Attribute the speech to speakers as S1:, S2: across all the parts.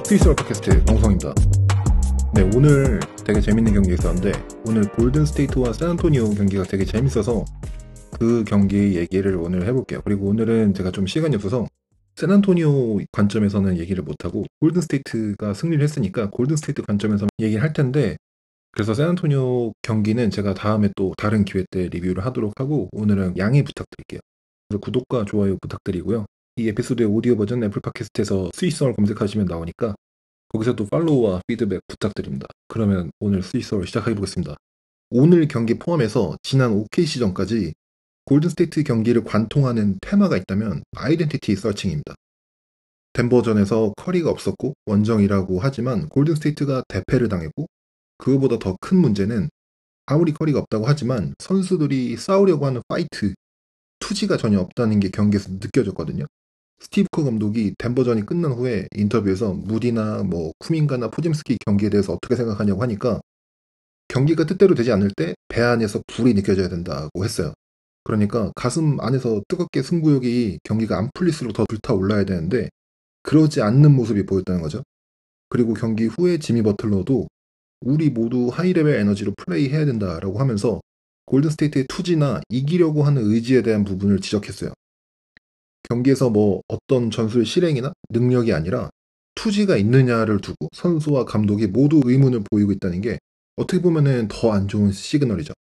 S1: 스위스 팟캐스트 방송입니다. 네, 오늘 되게 재밌는 경기 있었는데 오늘 골든 스테이트와 샌안토니오 경기가 되게 재밌어서 그 경기 얘기를 오늘 해볼게요. 그리고 오늘은 제가 좀 시간이 없어서 샌안토니오 관점에서는 얘기를 못하고 골든 스테이트가 승리를 했으니까 골든 스테이트 관점에서 얘기를 할 텐데, 그래서 샌안토니오 경기는 제가 다음에 또 다른 기회 때 리뷰를 하도록 하고 오늘은 양해 부탁드릴게요. 그래서 구독과 좋아요 부탁드리고요. 이 에피소드의 오디오 버전 애플 팟캐스트에서 스위스어를 검색하시면 나오니까 거기서 또 팔로우와 피드백 부탁드립니다. 그러면 오늘 스위스어를 시작해 보겠습니다. 오늘 경기 포함해서 지난 OKC전까지 골든스테이트 경기를 관통하는 테마가 있다면 아이덴티티 서칭입니다. 덴버전에서 커리가 없었고 원정이라고 하지만 골든스테이트가 대패를 당했고, 그거보다 더 큰 문제는 아무리 커리가 없다고 하지만 선수들이 싸우려고 하는 파이트, 투지가 전혀 없다는 게 경기에서 느껴졌거든요. 스티브 커 감독이 덴버전이 끝난 후에 인터뷰에서 무디나 쿠민가나 포짐스키 경기에 대해서 어떻게 생각하냐고 하니까 경기가 뜻대로 되지 않을 때 배 안에서 불이 느껴져야 된다고 했어요. 그러니까 가슴 안에서 뜨겁게 승부욕이 경기가 안 풀릴수록 더 불타올라야 되는데 그러지 않는 모습이 보였다는 거죠. 그리고 경기 후에 지미 버틀러도 우리 모두 하이레벨 에너지로 플레이해야 된다라고 하면서 골든스테이트의 투지나 이기려고 하는 의지에 대한 부분을 지적했어요. 경기에서 어떤 전술 실행이나 능력이 아니라 투지가 있느냐를 두고 선수와 감독이 모두 의문을 보이고 있다는 게 어떻게 보면은 더 안 좋은 시그널이죠.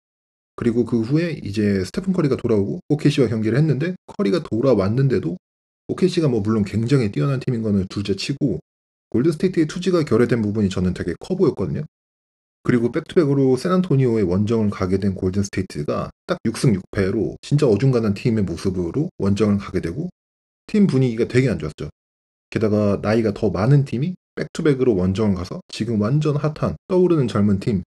S1: 그리고 그 후에 이제 스테픈 커리가 돌아오고 OKC와 경기를 했는데 커리가 돌아왔는데도 OKC가 물론 굉장히 뛰어난 팀인 거는 둘째 치고 골든스테이트의 투지가 결여된 부분이 저는 되게 커 보였거든요. 그리고 백투백으로 샌안토니오의 원정을 가게 된 골든스테이트가 딱 6승 6패로 진짜 어중간한 팀의 모습으로 원정을 가게 되고 팀 분위기가 되게 안 좋았죠. 게다가 나이가 더 많은 팀이 백투백으로 원정을 가서 지금 완전 핫한 떠오르는 젊은 팀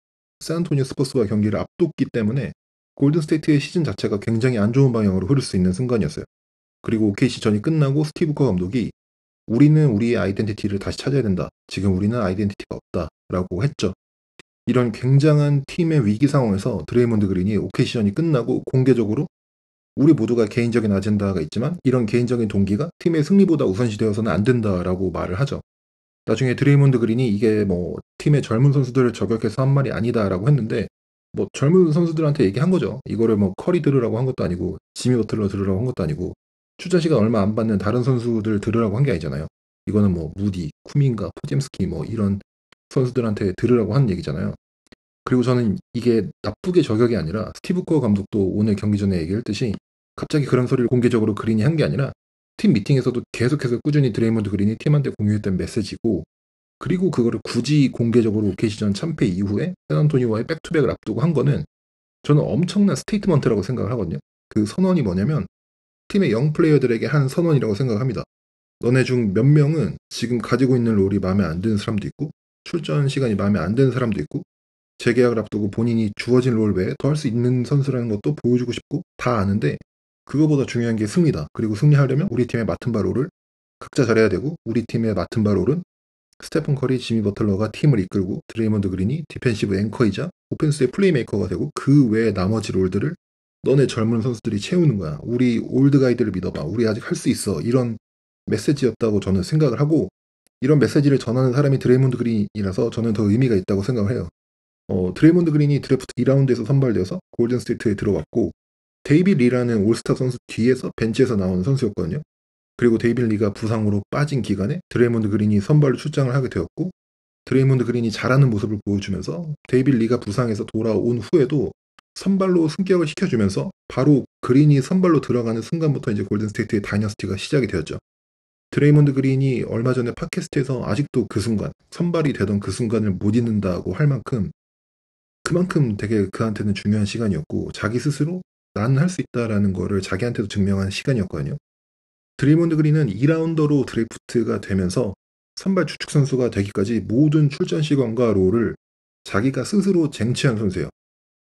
S1: 샌안토니오 스퍼스와 경기를 앞뒀기 때문에 골든스테이트의 시즌 자체가 굉장히 안 좋은 방향으로 흐를 수 있는 순간이었어요. 그리고 OKC전이 끝나고 스티브 커 감독이 우리는 우리의 아이덴티티를 다시 찾아야 된다. 지금 우리는 아이덴티티가 없다. 라고 했죠. 이런 굉장한 팀의 위기 상황에서 드레이몬드 그린이 OKC전이 끝나고 공개적으로 우리 모두가 개인적인 아젠다가 있지만 이런 개인적인 동기가 팀의 승리보다 우선시되어서는 안 된다라고 말을 하죠. 나중에 드레이몬드 그린이 이게 팀의 젊은 선수들을 저격해서 한 말이 아니다라고 했는데 젊은 선수들한테 얘기한 거죠. 이거를 커리 들으라고 한 것도 아니고 지미 버틀러 들으라고 한 것도 아니고 출전 시간 얼마 안 받는 다른 선수들 들으라고 한 게 아니잖아요. 이거는 무디, 쿠민가, 포잼스키 이런 선수들한테 들으라고 한 얘기잖아요. 그리고 저는 이게 나쁘게 저격이 아니라 스티브 커 감독도 오늘 경기 전에 얘기했듯이 갑자기 그런 소리를 공개적으로 그린이 한 게 아니라 팀 미팅에서도 계속해서 꾸준히 드레이몬드 그린이 팀한테 공유했던 메시지고, 그리고 그거를 굳이 공개적으로 OKC전 참패 이후에 샌안토니오와의 백투백을 앞두고 한 거는 저는 엄청난 스테이트먼트라고 생각을 하거든요. 그 선언이 뭐냐면 팀의 영 플레이어들에게 한 선언이라고 생각합니다. 너네 중 몇 명은 지금 가지고 있는 롤이 마음에 안 드는 사람도 있고 출전 시간이 마음에 안 드는 사람도 있고 재계약을 앞두고 본인이 주어진 롤 외에 더 할 수 있는 선수라는 것도 보여주고 싶고 다 아는데 그거보다 중요한 게 승리다. 그리고 승리하려면 우리 팀의 맡은 바 롤을 각자 잘해야 되고 우리 팀의 맡은 바 롤은 스테픈 커리, 지미 버틀러가 팀을 이끌고 드레이먼드 그린이 디펜시브 앵커이자 오펜스의 플레이메이커가 되고 그 외의 나머지 롤들을 너네 젊은 선수들이 채우는 거야. 우리 올드 가이드를 믿어봐. 우리 아직 할 수 있어. 이런 메시지였다고 저는 생각을 하고, 이런 메시지를 전하는 사람이 드레이먼드 그린이라서 저는 더 의미가 있다고 생각을 해요. 드레이몬드 그린이 드래프트 2라운드에서 선발되어서 골든스테이트에 들어왔고 데이빗 리라는 올스타 선수 뒤에서 벤치에서 나오는 선수였거든요. 그리고 데이빗 리가 부상으로 빠진 기간에 드레이몬드 그린이 선발로 출장을 하게 되었고 드레이몬드 그린이 잘하는 모습을 보여주면서 데이빗 리가 부상에서 돌아온 후에도 선발로 승격을 시켜주면서 바로 그린이 선발로 들어가는 순간부터 이제 골든스테이트의 다이너스티가 시작이 되었죠. 드레이몬드 그린이 얼마 전에 팟캐스트에서 아직도 그 순간, 선발이 되던 그 순간을 못 잊는다고 할 만큼 그만큼 되게 그한테는 중요한 시간이었고 자기 스스로 나는 할 수 있다라는 거를 자기한테도 증명한 시간이었거든요. 드레이몬드 그린은 2라운더로 드래프트가 되면서 선발 주축 선수가 되기까지 모든 출전 시간과 롤을 자기가 스스로 쟁취한 선수예요.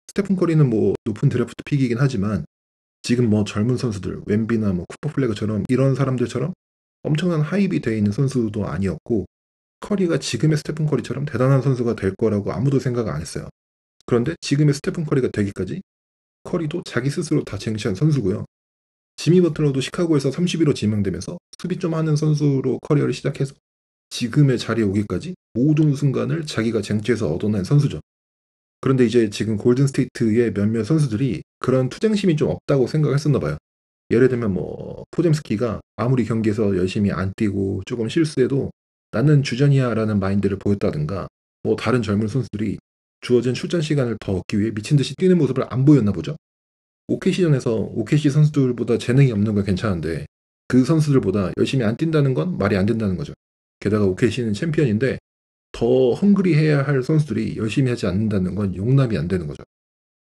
S1: 스테픈 커리는 높은 드래프트 픽이긴 하지만 지금 젊은 선수들 웸비나 쿠퍼 플래그처럼 이런 사람들처럼 엄청난 하입이 되어 있는 선수도 아니었고 커리가 지금의 스테픈 커리처럼 대단한 선수가 될 거라고 아무도 생각 안 했어요. 그런데 지금의 스테픈 커리가 되기까지 커리도 자기 스스로 다 쟁취한 선수고요. 지미 버틀러도 시카고에서 31호 지명되면서 수비 좀 하는 선수로 커리어를 시작해서 지금의 자리에 오기까지 모든 순간을 자기가 쟁취해서 얻어낸 선수죠. 그런데 이제 지금 골든스테이트의 몇몇 선수들이 그런 투쟁심이 좀 없다고 생각했었나 봐요. 예를 들면 뭐 포젬스키가 아무리 경기에서 열심히 안 뛰고 조금 실수해도 나는 주전이야라는 마인드를 보였다든가, 뭐 다른 젊은 선수들이 주어진 출전 시간을 더 얻기 위해 미친 듯이 뛰는 모습을 안 보였나 보죠. OKC전에서 OKC 선수들보다 재능이 없는 건 괜찮은데 그 선수들보다 열심히 안 뛴다는 건 말이 안 된다는 거죠. 게다가 OKC는 챔피언인데 더 헝그리해야 할 선수들이 열심히 하지 않는다는 건 용납이 안 되는 거죠.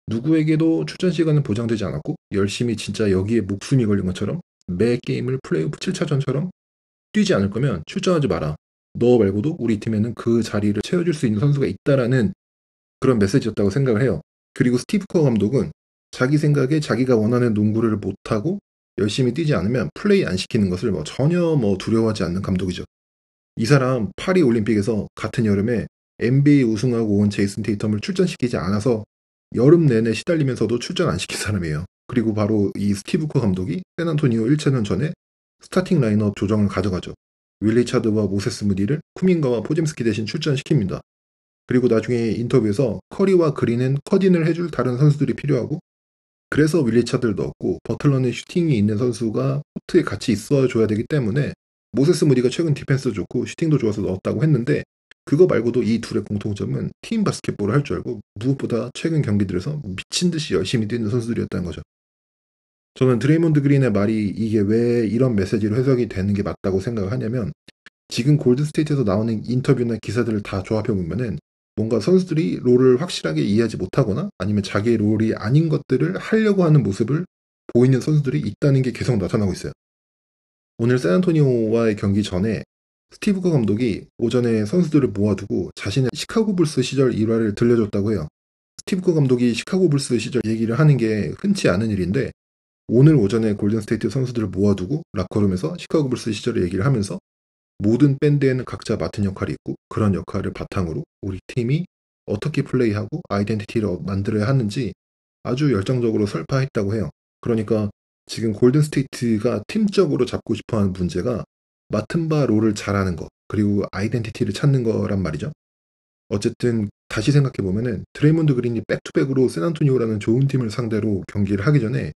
S1: 누구에게도 출전 시간은 보장되지 않았고 열심히 진짜 여기에 목숨이 걸린 것처럼 매 게임을 플레이오프 7차전처럼 뛰지 않을 거면 출전하지 마라. 너 말고도 우리 팀에는 그 자리를 채워줄 수 있는 선수가 있다라는 그런 메시지였다고 생각을 해요. 그리고 스티브 커 감독은 자기 생각에 자기가 원하는 농구를 못하고 열심히 뛰지 않으면 플레이 안 시키는 것을 전혀 두려워하지 않는 감독이죠. 이 사람 파리 올림픽에서 같은 여름에 NBA 우승하고 온 제이슨 테이텀을 출전시키지 않아서 여름 내내 시달리면서도 출전 안 시킨 사람이에요. 그리고 바로 이 스티브 커 감독이 샌안토니오 1차전 전에 스타팅 라인업 조정을 가져가죠. 윌리 차드와 모세스 무디를 쿠민가와 포젬스키 대신 출전시킵니다. 그리고 나중에 인터뷰에서 커리와 그린은 컷인을 해줄 다른 선수들이 필요하고, 그래서 윌리 차드를 넣었고 버틀러는 슈팅이 있는 선수가 코트에 같이 있어줘야 되기 때문에 모세스 무디가 최근 디펜스 좋고 슈팅도 좋아서 넣었다고 했는데, 그거 말고도 이 둘의 공통점은 팀 바스켓볼을 할 줄 알고 무엇보다 최근 경기들에서 미친 듯이 열심히 뛰는 선수들이었다는 거죠. 저는 드레이몬드 그린의 말이 이게 왜 이런 메시지로 해석이 되는 게 맞다고 생각을 하냐면, 지금 골든스테이트에서 나오는 인터뷰나 기사들을 다 조합해 보면은 뭔가 선수들이 롤을 확실하게 이해하지 못하거나 아니면 자기의 롤이 아닌 것들을 하려고 하는 모습을 보이는 선수들이 있다는 게 계속 나타나고 있어요. 오늘 샌안토니오와의 경기 전에 스티브 커 감독이 오전에 선수들을 모아두고 자신의 시카고 불스 시절 일화를 들려줬다고 해요. 스티브 커 감독이 시카고 불스 시절 얘기를 하는 게 흔치 않은 일인데, 오늘 오전에 골든스테이트 선수들을 모아두고 라커룸에서 시카고 불스 시절을 얘기를 하면서 모든 밴드에는 각자 맡은 역할이 있고 그런 역할을 바탕으로 우리 팀이 어떻게 플레이하고 아이덴티티를 만들어야 하는지 아주 열정적으로 설파했다고 해요. 그러니까 지금 골든스테이트가 팀적으로 잡고 싶어하는 문제가 맡은 바 롤을 잘하는 거, 그리고 아이덴티티를 찾는 거란 말이죠. 어쨌든 다시 생각해보면은 드레이몬드 그린이 백투백으로 샌안토니오라는 좋은 팀을 상대로 경기를 하기 전에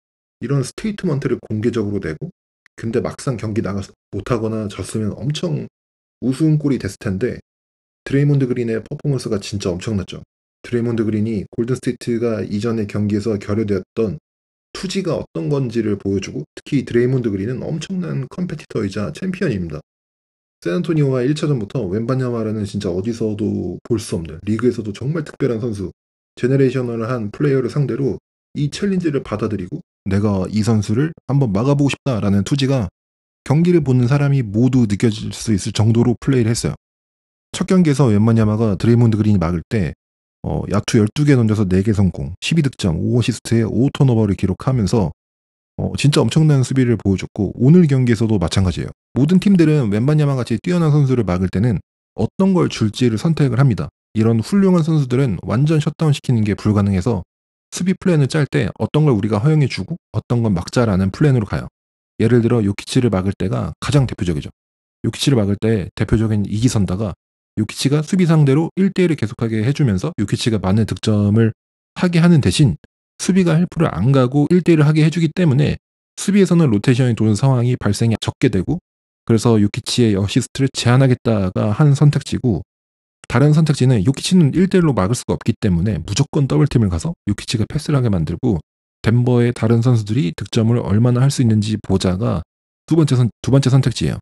S1: 이런 스테이트먼트를 공개적으로 내고, 근데 막상 경기 나가서 못하거나 졌으면 엄청 우스운 꼴이 됐을 텐데 드레이몬드 그린의 퍼포먼스가 진짜 엄청났죠. 드레이몬드 그린이 골든스테이트가 이전의 경기에서 결여되었던 투지가 어떤 건지를 보여주고, 특히 드레이몬드 그린은 엄청난 컴페티터이자 챔피언입니다. 샌안토니오와 1차전부터 웬바냐마라는 진짜 어디서도 볼 수 없는, 리그에서도 정말 특별한 선수, 제너레이셔널한 플레이어를 상대로 이 챌린지를 받아들이고 내가 이 선수를 한번 막아보고 싶다라는 투지가 경기를 보는 사람이 모두 느껴질 수 있을 정도로 플레이를 했어요. 첫 경기에서 웬바냐마가 드레이몬드 그린이 막을 때 야투 12개 던져서 4개 성공, 12득점, 5어시스트에 5턴오버를 기록하면서 진짜 엄청난 수비를 보여줬고, 오늘 경기에서도 마찬가지예요. 모든 팀들은 웬바냐마 같이 뛰어난 선수를 막을 때는 어떤 걸 줄지를 선택을 합니다. 이런 훌륭한 선수들은 완전 셧다운 시키는 게 불가능해서 수비 플랜을 짤 때 어떤 걸 우리가 허용해주고 어떤 건 막자라는 플랜으로 가요. 예를 들어 요키치를 막을 때가 가장 대표적이죠. 요키치를 막을 때 대표적인 이기선다가 요키치가 수비 상대로 1대1을 계속하게 해주면서 요키치가 많은 득점을 하게 하는 대신 수비가 헬프를 안 가고 1대1을 하게 해주기 때문에 수비에서는 로테이션이 도는 상황이 발생이 적게 되고, 그래서 요키치의 어시스트를 제한하겠다가 한 선택지고, 다른 선택지는 요키치는 1대1로 막을 수가 없기 때문에 무조건 더블팀을 가서 요키치가 패스를 하게 만들고 덴버의 다른 선수들이 득점을 얼마나 할 수 있는지 보자가 두 번째 선택지예요.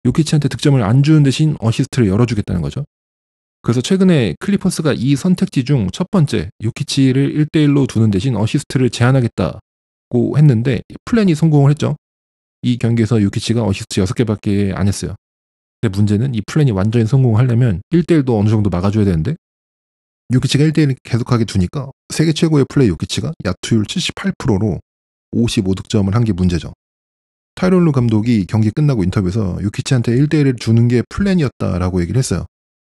S1: 요키치한테 득점을 안 주는 대신 어시스트를 열어주겠다는 거죠. 그래서 최근에 클리퍼스가 이 선택지 중 첫 번째, 요키치를 1대1로 두는 대신 어시스트를 제한하겠다고 했는데 플랜이 성공을 했죠. 이 경기에서 요키치가 어시스트 6개밖에 안 했어요. 근데 문제는 이 플랜이 완전히 성공하려면 1대1도 어느 정도 막아줘야 되는데, 요키치가 1대1을 계속하게 두니까 세계 최고의 플레이 요키치가 야투율 78%로 55득점을 한 게 문제죠. 타이론 루 감독이 경기 끝나고 인터뷰에서 요키치한테 1대1을 주는 게 플랜이었다라고 얘기를 했어요.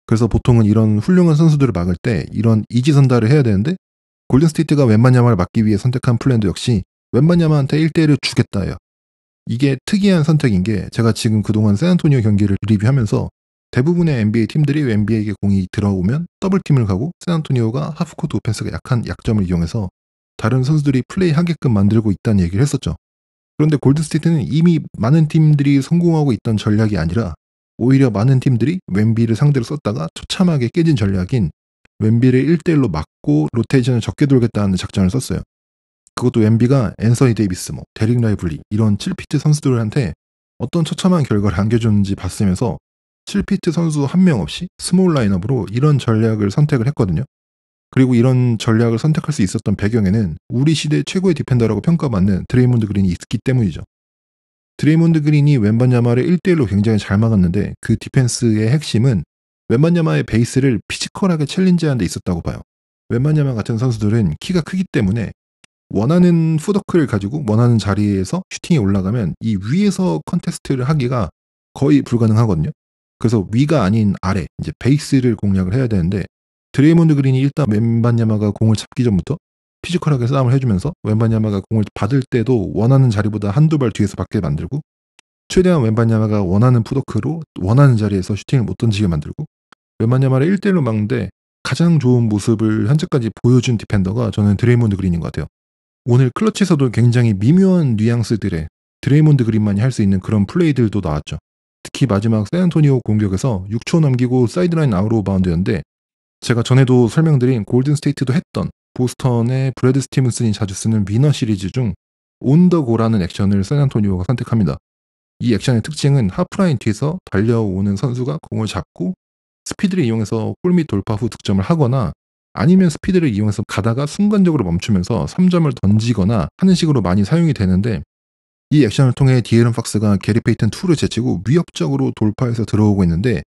S1: 그래서 보통은 이런 훌륭한 선수들을 막을 때 이런 이지선다를 해야 되는데, 골든스테이트가 웬바냐마를 막기 위해 선택한 플랜도 역시 웬바냐마한테 1대1을 주겠다예요. 이게 특이한 선택인 게, 제가 지금 그동안 샌안토니오 경기를 리뷰하면서 대부분의 NBA 팀들이 웬비에게 공이 들어오면 더블팀을 가고 샌안토니오가 하프코트 오펜스가 약한 약점을 이용해서 다른 선수들이 플레이하게끔 만들고 있다는 얘기를 했었죠. 그런데 골든스테이트는 이미 많은 팀들이 성공하고 있던 전략이 아니라 오히려 많은 팀들이 웬비를 상대로 썼다가 처참하게 깨진 전략인 웬비를 1대1로 막고 로테이션을 적게 돌겠다는 작전을 썼어요. 그것도 웬비가 앤서니 데이비스, 데릭 라이블리 이런 7피트 선수들한테 어떤 처참한 결과를 안겨줬는지 봤으면서 7피트 선수 한 명 없이 스몰 라인업으로 이런 전략을 선택을 했거든요. 그리고 이런 전략을 선택할 수 있었던 배경에는 우리 시대 최고의 디펜더라고 평가받는 드레이몬드 그린이 있기 때문이죠. 드레이몬드 그린이 웬반야마를 1대1로 굉장히 잘 막았는데 그 디펜스의 핵심은 웬반야마의 베이스를 피지컬하게 챌린지하는 데 있었다고 봐요. 웬반야마 같은 선수들은 키가 크기 때문에 원하는 풋워크를 가지고 원하는 자리에서 슈팅이 올라가면 이 위에서 컨테스트를 하기가 거의 불가능하거든요. 그래서 위가 아닌 아래, 이제 베이스를 공략을 해야 되는데 드레이몬드 그린이 일단 웬반야마가 공을 잡기 전부터 피지컬하게 싸움을 해주면서 웬반야마가 공을 받을 때도 원하는 자리보다 한두 발 뒤에서 받게 만들고 최대한 웬반야마가 원하는 풋워크로 원하는 자리에서 슈팅을 못 던지게 만들고 웬반야마를 1대1로 막는데 가장 좋은 모습을 현재까지 보여준 디펜더가 저는 드레이몬드 그린인 것 같아요. 오늘 클러치에서도 굉장히 미묘한 뉘앙스들의 드레이몬드 그린만이 할 수 있는 그런 플레이들도 나왔죠. 특히 마지막 샌안토니오 공격에서 6초 남기고 사이드라인 아웃 오브 바운드였는데 제가 전에도 설명드린 골든스테이트도 했던 보스턴의 브래드 스티븐슨이 자주 쓰는 위너 시리즈 중 온더고라는 액션을 샌안토니오가 선택합니다. 이 액션의 특징은 하프라인 뒤에서 달려오는 선수가 공을 잡고 스피드를 이용해서 골밑 돌파 후 득점을 하거나 아니면 스피드를 이용해서 가다가 순간적으로 멈추면서 3점을 던지거나 하는 식으로 많이 사용이 되는데 이 액션을 통해 디에런 팍스가 게리 페이튼 2를 제치고 위협적으로 돌파해서 들어오고 있는데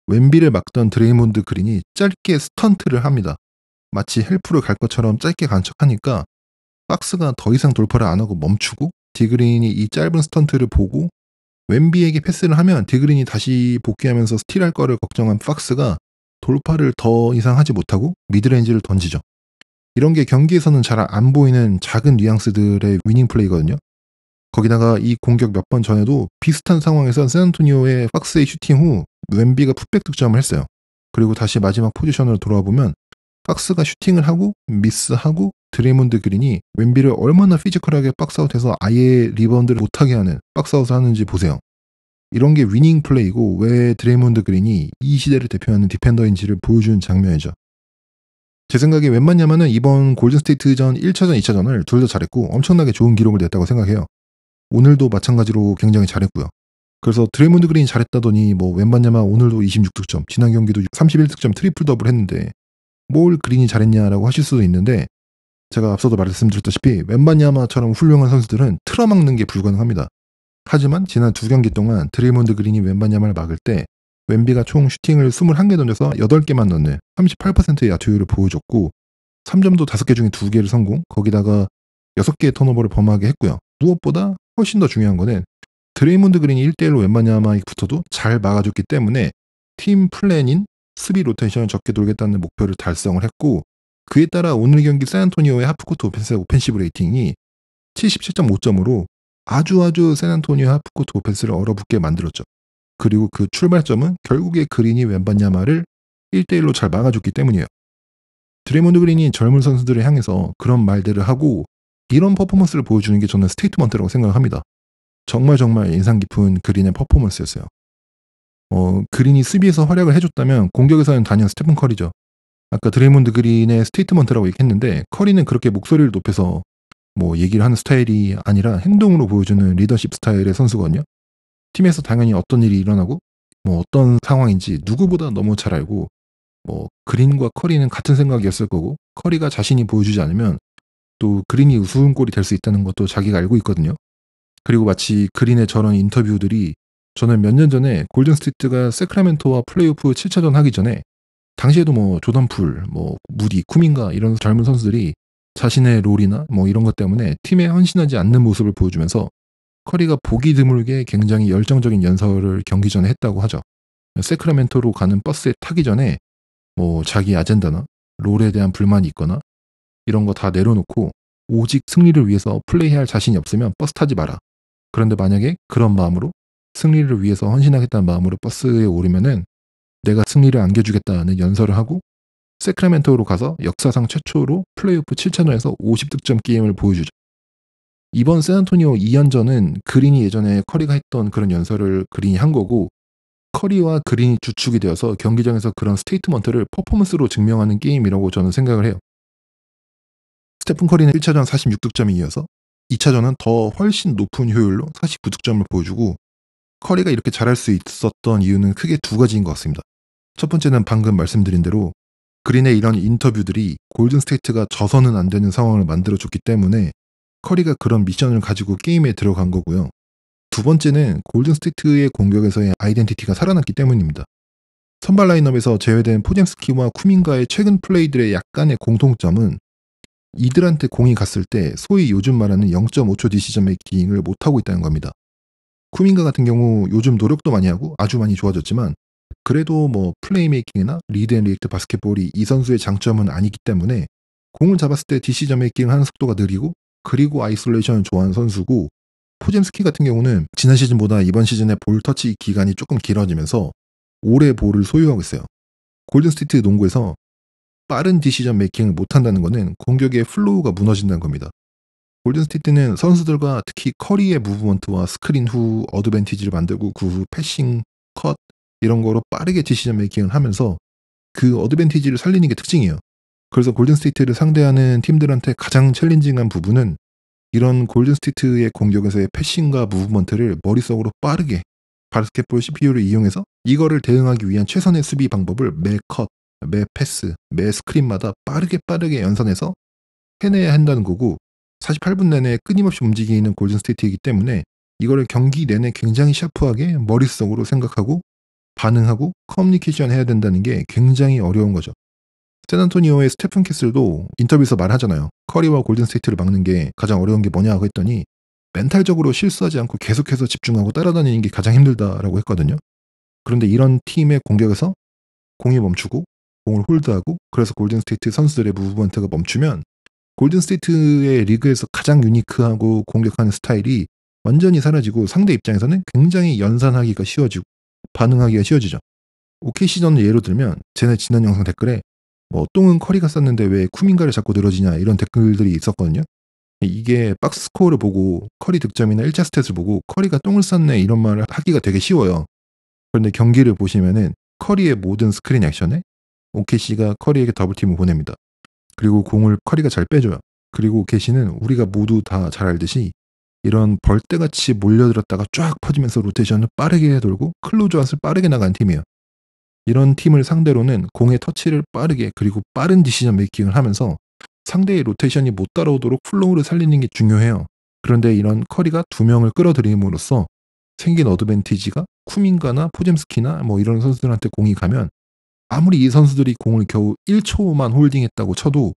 S1: 웬비를 막던 드레이몬드 그린이 짧게 스턴트를 합니다. 마치 헬프를 갈 것처럼 짧게 간척하니까 박스가 더 이상 돌파를 안 하고 멈추고 디그린이 이 짧은 스턴트를 보고 웬비에게 패스를 하면 디그린이 다시 복귀하면서 스틸할 거를 걱정한 박스가 돌파를 더 이상 하지 못하고 미드레인지를 던지죠. 이런 게 경기에서는 잘 안 보이는 작은 뉘앙스들의 위닝 플레이거든요. 거기다가 이 공격 몇 번 전에도 비슷한 상황에서 샌안토니오의 박스의 슈팅 후 웬비가 풋백 득점을 했어요. 그리고 다시 마지막 포지션으로 돌아보면 박스가 슈팅을 하고 미스하고 드레이몬드 그린이 웬비를 얼마나 피지컬하게 박스아웃해서 아예 리바운드를 못하게 하는 박스아웃을 하는지 보세요. 이런 게 위닝 플레이고 왜 드레이몬드 그린이 이 시대를 대표하는 디펜더인지를 보여주는 장면이죠. 제 생각에 웬만하면은 이번 골든스테이트전 1차전, 2차전을 둘 다 잘했고 엄청나게 좋은 기록을 냈다고 생각해요. 오늘도 마찬가지로 굉장히 잘했고요. 그래서 드레이몬드 그린이 잘했다더니 웬반야마 오늘도 26득점, 지난 경기도 31득점 트리플 더블 했는데 뭘 그린이 잘했냐라고 하실 수도 있는데 제가 앞서도 말씀드렸다시피 웬반야마처럼 훌륭한 선수들은 틀어막는 게 불가능합니다. 하지만 지난 두 경기 동안 드레이몬드 그린이 웬반야마를 막을 때 웬비가 총 슈팅을 21개 던져서 8개만 넣는 38%의 야투율을 보여줬고 3점도 5개 중에 2개를 성공, 거기다가 6개의 턴오버를 범하게 했고요. 무엇보다 훨씬 더 중요한 거는 드레이몬드 그린이 1대1로 웬반야마에 붙어도 잘 막아줬기 때문에 팀 플랜인 수비 로테이션을 적게 돌겠다는 목표를 달성을 했고 그에 따라 오늘 경기 샌안토니오의 하프코트 오펜시브 레이팅이 77.5점으로 아주 샌안토니오 하프코트 오펜스를 얼어붙게 만들었죠. 그리고 그 출발점은 결국에 그린이 웬반야마를 1대1로 잘 막아줬기 때문이에요. 드레이몬드 그린이 젊은 선수들을 향해서 그런 말들을 하고 이런 퍼포먼스를 보여주는 게 저는 스테이트먼트라고 생각합니다. 정말 인상 깊은 그린의 퍼포먼스였어요. 그린이 수비에서 활약을 해줬다면 공격에서는 단연 스테픈 커리죠. 아까 드레이몬드 그린의 스테이트먼트라고 얘기했는데 커리는 그렇게 목소리를 높여서 얘기를 하는 스타일이 아니라 행동으로 보여주는 리더십 스타일의 선수거든요. 팀에서 당연히 어떤 일이 일어나고 어떤 상황인지 누구보다 너무 잘 알고 그린과 커리는 같은 생각이었을 거고 커리가 자신이 보여주지 않으면 또 그린이 우스운꼴이 될 수 있다는 것도 자기가 알고 있거든요. 그리고 마치 그린의 저런 인터뷰들이 저는 몇 년 전에 골든스테이트가 세크라멘토와 플레이오프 7차전 하기 전에 당시에도 조던풀, 무디, 쿠민가 이런 젊은 선수들이 자신의 롤이나 이런 것 때문에 팀에 헌신하지 않는 모습을 보여주면서 커리가 보기 드물게 굉장히 열정적인 연설을 경기 전에 했다고 하죠. 세크라멘토로 가는 버스에 타기 전에 자기 아젠다나 롤에 대한 불만이 있거나 이런 거 다 내려놓고 오직 승리를 위해서 플레이할 자신이 없으면 버스 타지 마라. 그런데 만약에 그런 마음으로 승리를 위해서 헌신하겠다는 마음으로 버스에 오르면은 내가 승리를 안겨주겠다는 연설을 하고 세크라멘토로 가서 역사상 최초로 플레이오프 7차전에서 50득점 게임을 보여주죠. 이번 샌안토니오 2연전은 그린이 예전에 커리가 했던 그런 연설을 그린이 한 거고, 커리와 그린이 주축이 되어서 경기장에서 그런 스테이트먼트를 퍼포먼스로 증명하는 게임이라고 저는 생각을 해요. 스테픈 커리는 1차전 46득점에 이어서 2차전은 더 훨씬 높은 효율로 49득점을 보여주고, 커리가 이렇게 잘할 수 있었던 이유는 크게 두 가지인 것 같습니다. 첫 번째는 방금 말씀드린 대로 그린의 이런 인터뷰들이 골든스테이트가 져서는 안 되는 상황을 만들어줬기 때문에 커리가 그런 미션을 가지고 게임에 들어간 거고요. 두 번째는 골든스테이트의 공격에서의 아이덴티티가 살아났기 때문입니다. 선발 라인업에서 제외된 포젬스키와 쿠민가의 최근 플레이들의 약간의 공통점은 이들한테 공이 갔을 때 소위 요즘 말하는 0.5초 디시전 메이킹을 못하고 있다는 겁니다. 쿠민가 같은 경우 요즘 노력도 많이 하고 아주 많이 좋아졌지만 그래도 뭐 플레이메이킹이나 리드 앤 리액트 바스켓볼이 이 선수의 장점은 아니기 때문에 공을 잡았을 때 디시전 메이킹을 하는 속도가 느리고 그리고 아이솔레이션을 좋아하는 선수고, 포젬스키 같은 경우는 지난 시즌보다 이번 시즌에 볼 터치 기간이 조금 길어지면서 오래 볼을 소유하고 있어요. 골든스테이트 농구에서 빠른 디시전 메이킹을 못한다는 것은 공격의 플로우가 무너진다는 겁니다. 골든스테이트는 선수들과 특히 커리의 무브먼트와 스크린 후 어드밴티지를 만들고 그 후 패싱, 컷 이런 거로 빠르게 디시전 메이킹을 하면서 그 어드밴티지를 살리는 게 특징이에요. 그래서 골든스테이트를 상대하는 팀들한테 가장 챌린징한 부분은 이런 골든스테이트의 공격에서의 패싱과 무브먼트를 머릿속으로 빠르게 바스켓볼 CPU를 이용해서 이거를 대응하기 위한 최선의 수비 방법을 매 컷, 매 패스, 매 스크린마다 빠르게 연산해서 해내야 한다는 거고, 48분 내내 끊임없이 움직이는 골든스테이트이기 때문에 이거를 경기 내내 굉장히 샤프하게 머릿속으로 생각하고 반응하고 커뮤니케이션 해야 된다는 게 굉장히 어려운 거죠. 샌안토니오의 스테픈 캐슬도 인터뷰에서 말하잖아요. 커리와 골든스테이트를 막는 게 가장 어려운 게 뭐냐고 했더니 멘탈적으로 실수하지 않고 계속해서 집중하고 따라다니는 게 가장 힘들다라고 했거든요. 그런데 이런 팀의 공격에서 공이 멈추고 공을 홀드하고 그래서 골든스테이트 선수들의 무브먼트가 멈추면 골든스테이트의 리그에서 가장 유니크하고 공격하는 스타일이 완전히 사라지고 상대 입장에서는 굉장히 연산하기가 쉬워지고 반응하기가 쉬워지죠. OKC전을 예로 들면 쟤네 지난 영상 댓글에 뭐 똥은 커리가 쌌는데 왜 쿠민가를 자꾸 늘어지냐 이런 댓글들이 있었거든요. 이게 박스 스코어를 보고 커리 득점이나 1차 스탯을 보고 커리가 똥을 쌌네 이런 말을 하기가 되게 쉬워요. 그런데 경기를 보시면은 커리의 모든 스크린 액션에 OKC가 커리에게 더블팀을 보냅니다. 그리고 공을 커리가 잘 빼줘요. 그리고 OKC는 우리가 모두 다 잘 알듯이 이런 벌떼같이 몰려들었다가 쫙 퍼지면서 로테이션을 빠르게 돌고 클로즈아웃을 빠르게 나가는 팀이에요. 이런 팀을 상대로는 공의 터치를 빠르게 그리고 빠른 디시전 메이킹을 하면서 상대의 로테이션이 못 따라오도록 플로우를 살리는 게 중요해요. 그런데 이런 커리가 두 명을 끌어들임으로써 생긴 어드밴티지가 쿠민가나 포젬스키나 뭐 이런 선수들한테 공이 가면 아무리 이 선수들이 공을 겨우 1초만 홀딩했다고 쳐도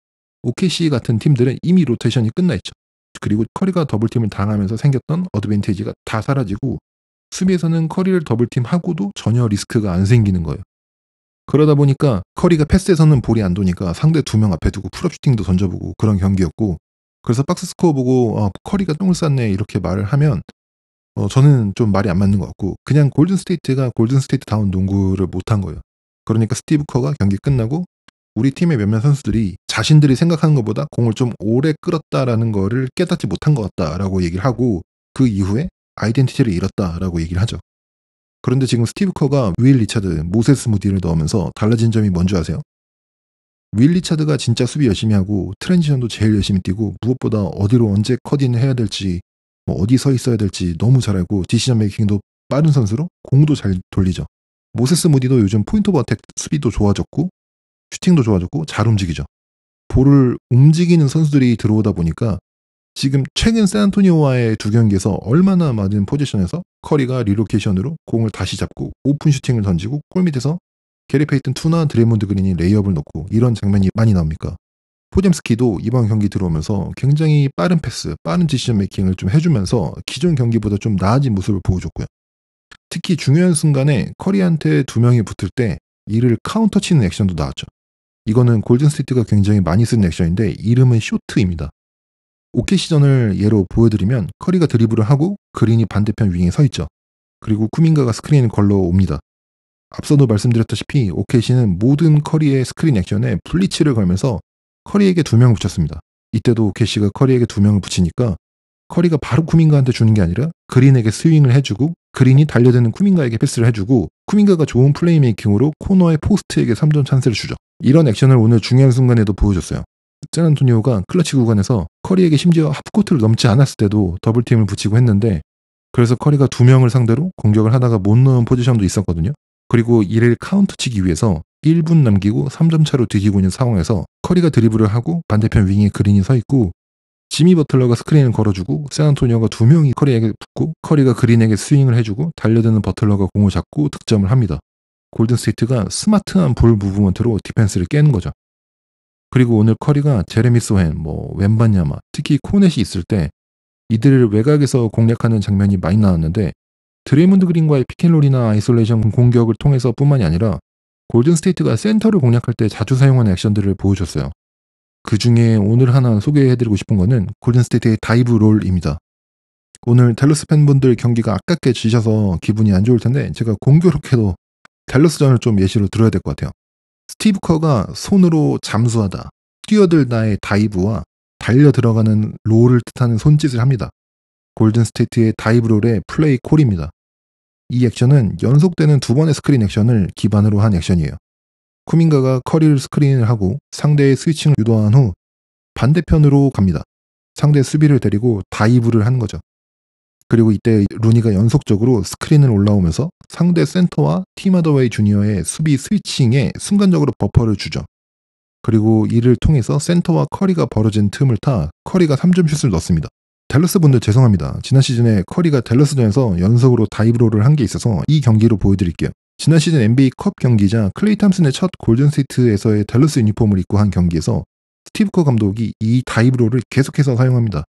S1: OKC 같은 팀들은 이미 로테이션이 끝나 있죠. 그리고 커리가 더블팀을 당하면서 생겼던 어드밴티지가 다 사라지고 수비에서는 커리를 더블팀하고도 전혀 리스크가 안 생기는 거예요. 그러다 보니까 커리가 패스에서는 볼이 안 도니까 상대 두 명 앞에 두고 풀업 슈팅도 던져보고 그런 경기였고, 그래서 박스 스코어 보고 커리가 똥을 쌌네 이렇게 말을 하면 저는 좀 말이 안 맞는 것 같고, 그냥 골든스테이트가 골든스테이트다운 농구를 못한 거예요. 그러니까 스티브 커가 경기 끝나고 우리 팀의 몇몇 선수들이 자신들이 생각하는 것보다 공을 좀 오래 끌었다라는 거를 깨닫지 못한 것 같다라고 얘기를 하고 그 이후에 아이덴티티를 잃었다라고 얘기를 하죠. 그런데 지금 스티브 커가 윌 리차드, 모세스 무디를 넣으면서 달라진 점이 뭔지 아세요? 윌 리차드가 진짜 수비 열심히 하고 트랜지션도 제일 열심히 뛰고 무엇보다 어디로 언제 컷인을 해야 될지 뭐 어디 서 있어야 될지 너무 잘 알고 디시전 메이킹도 빠른 선수로 공도 잘 돌리죠. 모세스 무디도 요즘 포인트 오브 어택 수비도 좋아졌고 슈팅도 좋아졌고 잘 움직이죠. 볼을 움직이는 선수들이 들어오다 보니까 지금 최근 샌안토니오와의 두 경기에서 얼마나 많은 포지션에서 커리가 리로케이션으로 공을 다시 잡고 오픈 슈팅을 던지고 골밑에서 게리 페이튼 2나 드레이몬드 그린이 레이업을 넣고 이런 장면이 많이 나옵니까? 포젬스키도 이번 경기 들어오면서 굉장히 빠른 패스, 빠른 디시전 메이킹을 좀 해주면서 기존 경기보다 좀 나아진 모습을 보여줬고요. 특히 중요한 순간에 커리한테 두 명이 붙을 때 이를 카운터 치는 액션도 나왔죠. 이거는 골든스테이트가 굉장히 많이 쓰는 액션인데 이름은 쇼트입니다. OKC전을 예로 보여드리면 커리가 드리블을 하고 그린이 반대편 윙에 서 있죠. 그리고 쿠민가가 스크린을 걸러옵니다. 앞서도 말씀드렸다시피 OKC는 모든 커리의 스크린 액션에 블리츠를 걸면서 커리에게 2명을 붙였습니다. 이때도 OKC가 커리에게 2명을 붙이니까 커리가 바로 쿠밍가한테 주는 게 아니라 그린에게 스윙을 해주고 그린이 달려드는 쿠밍가에게 패스를 해주고 쿠밍가가 좋은 플레이메이킹으로 코너의 포스트에게 3점 찬스를 주죠. 이런 액션을 오늘 중요한 순간에도 보여줬어요. 샌안토니오가 클러치 구간에서 커리에게 심지어 하프코트를 넘지 않았을 때도 더블팀을 붙이고 했는데 그래서 커리가 2명을 상대로 공격을 하다가 못 넣은 포지션도 있었거든요. 그리고 이를 카운터치기 위해서 1분 남기고 3점 차로 뒤지고 있는 상황에서 커리가 드리블을 하고 반대편 윙에 그린이 서 있고 지미 버틀러가 스크린을 걸어주고 샌안토니오가 2명이 커리에게 붙고 커리가 그린에게 스윙을 해주고 달려드는 버틀러가 공을 잡고 득점을 합니다. 골든스테이트가 스마트한 볼 무브먼트로 디펜스를 깨는 거죠. 그리고 오늘 커리가 제레미 소헨, 웬바냐마, 특히 코넷이 있을 때 이들을 외곽에서 공략하는 장면이 많이 나왔는데 드레이몬드 그린과의 피켄롤이나 아이솔레이션 공격을 통해서 뿐만이 아니라 골든스테이트가 센터를 공략할 때 자주 사용하는 액션들을 보여줬어요. 그 중에 오늘 하나 소개해드리고 싶은 거는 골든스테이트의 다이브 롤입니다. 오늘 댈러스 팬분들 경기가 아깝게 지셔서 기분이 안 좋을 텐데 제가 공교롭게도 댈러스전을 좀 예시로 들어야 될 것 같아요. 스티브 커가 손으로 잠수하다, 뛰어들다의 다이브와 달려 들어가는 롤을 뜻하는 손짓을 합니다. 골든스테이트의 다이브 롤의 플레이 콜입니다. 이 액션은 연속되는 2번의 스크린 액션을 기반으로 한 액션이에요. 쿠밍가가 커리를 스크린을 하고 상대의 스위칭을 유도한 후 반대편으로 갑니다. 상대 수비를 데리고 다이브를 하는 거죠. 그리고 이때 루니가 연속적으로 스크린을 올라오면서 상대 센터와 팀 하더웨이 주니어의 수비 스위칭에 순간적으로 버퍼를 주죠. 그리고 이를 통해서 센터와 커리가 벌어진 틈을 타 커리가 3점 슛을 넣습니다. 댈러스 분들 죄송합니다. 지난 시즌에 커리가 댈러스전에서 연속으로 다이브롤을 한 게 있어서 이 경기로 보여드릴게요. 지난 시즌 NBA 컵 경기자 클레이 탐슨의 첫 골든스테이트에서의 댈러스 유니폼을 입고 한 경기에서 스티브 커 감독이 이 다이브롤을 계속해서 사용합니다.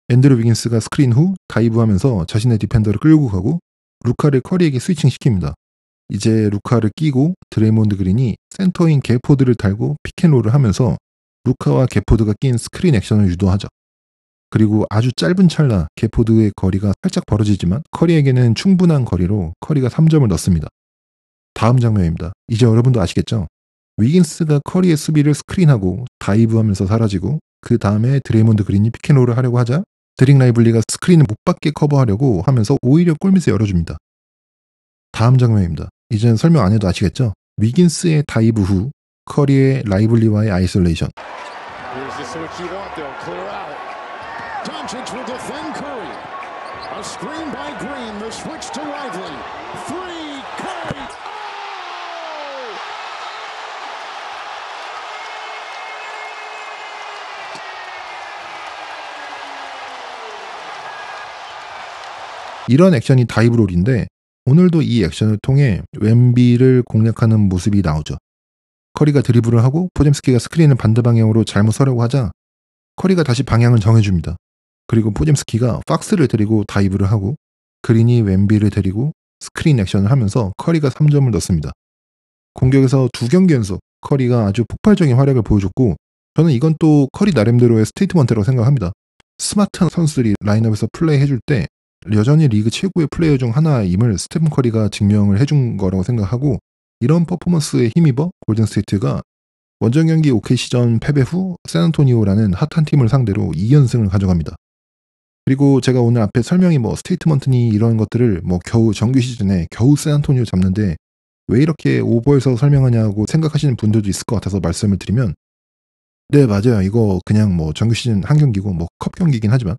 S1: 앤드루 위긴스가 스크린 후 다이브하면서 자신의 디펜더를 끌고 가고 루카를 커리에게 스위칭시킵니다. 이제 루카를 끼고 드레이몬드 그린이 센터인 게포드를 달고 픽앤롤을 하면서 루카와 게포드가 낀 스크린 액션을 유도하죠. 그리고 아주 짧은 찰나 게포드의 거리가 살짝 벌어지지만 커리에게는 충분한 거리로 커리가 3점을 넣습니다. 다음 장면입니다. 이제 여러분도 아시겠죠? 위긴스가 커리의 수비를 스크린하고 다이브하면서 사라지고 그 다음에 드레이몬드 그린이 픽앤롤을 하려고 하자 드릭 라이블리가 스크린을 못 받게 커버하려고 하면서 오히려 골밑을 열어줍니다. 다음 장면입니다. 이제는 설명 안 해도 아시겠죠? 위긴스의 다이브 후 커리의 라이블리와의 아이솔레이션.
S2: Doncic will defend Curry. A screen by Green. The switch to Lively. Three. Curry. Oh!
S1: 이런 액션이 다이브롤인데 오늘도 이 액션을 통해 웸비를 공략하는 모습이 나오죠. 커리가 드리블을 하고 포젬스키가 스크린을 반대 방향으로 잘못 서려고 하자 커리가 다시 방향을 정해줍니다. 그리고 포젬스키가 박스를 데리고 다이브를 하고 그린이 웸비를 데리고 스크린 액션을 하면서 커리가 3점을 넣습니다. 공격에서 2경기 연속 커리가 아주 폭발적인 활약을 보여줬고 저는 이건 또 커리 나름대로의 스테이트먼트라고 생각합니다. 스마트한 선수들이 라인업에서 플레이해줄 때 여전히 리그 최고의 플레이어 중 하나임을 스테픈 커리가 증명을 해준 거라고 생각하고 이런 퍼포먼스에 힘입어 골든스테이트가 원정 경기 OKC전 패배 후 샌안토니오라는 핫한 팀을 상대로 2연승을 가져갑니다. 그리고 제가 오늘 앞에 설명이 스테이트먼트니 이런 것들을 겨우 정규 시즌에 겨우 샌안토니오 잡는데 왜 이렇게 오버해서 설명하냐고 생각하시는 분들도 있을 것 같아서 말씀을 드리면 네 맞아요. 이거 그냥 정규 시즌 한 경기고 컵 경기긴 하지만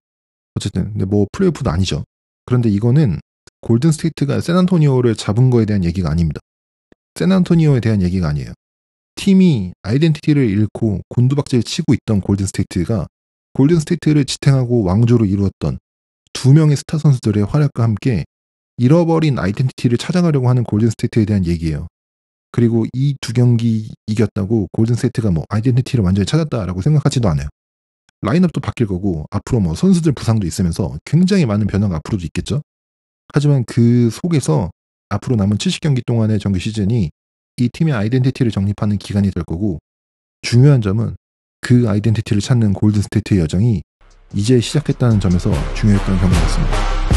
S1: 어쨌든 근데 플레이오프도 아니죠. 그런데 이거는 골든스테이트가 샌안토니오를 잡은 거에 대한 얘기가 아닙니다. 샌안토니오에 대한 얘기가 아니에요. 팀이 아이덴티티를 잃고 곤두박질 치고 있던 골든스테이트가 골든스테이트를 지탱하고 왕조로 이루었던 2명의 스타 선수들의 활약과 함께 잃어버린 아이덴티티를 찾아가려고 하는 골든스테이트에 대한 얘기예요. 그리고 이 2경기 이겼다고 골든스테이트가 아이덴티티를 완전히 찾았다라고 생각하지도 않아요. 라인업도 바뀔 거고 앞으로 선수들 부상도 있으면서 굉장히 많은 변화가 앞으로도 있겠죠. 하지만 그 속에서 앞으로 남은 70경기 동안의 정규 시즌이 이 팀의 아이덴티티를 정립하는 기간이 될 거고 중요한 점은 그 아이덴티티를 찾는 골든스테이트의 여정이 이제 시작했다는 점에서 중요했던 경기였습니다.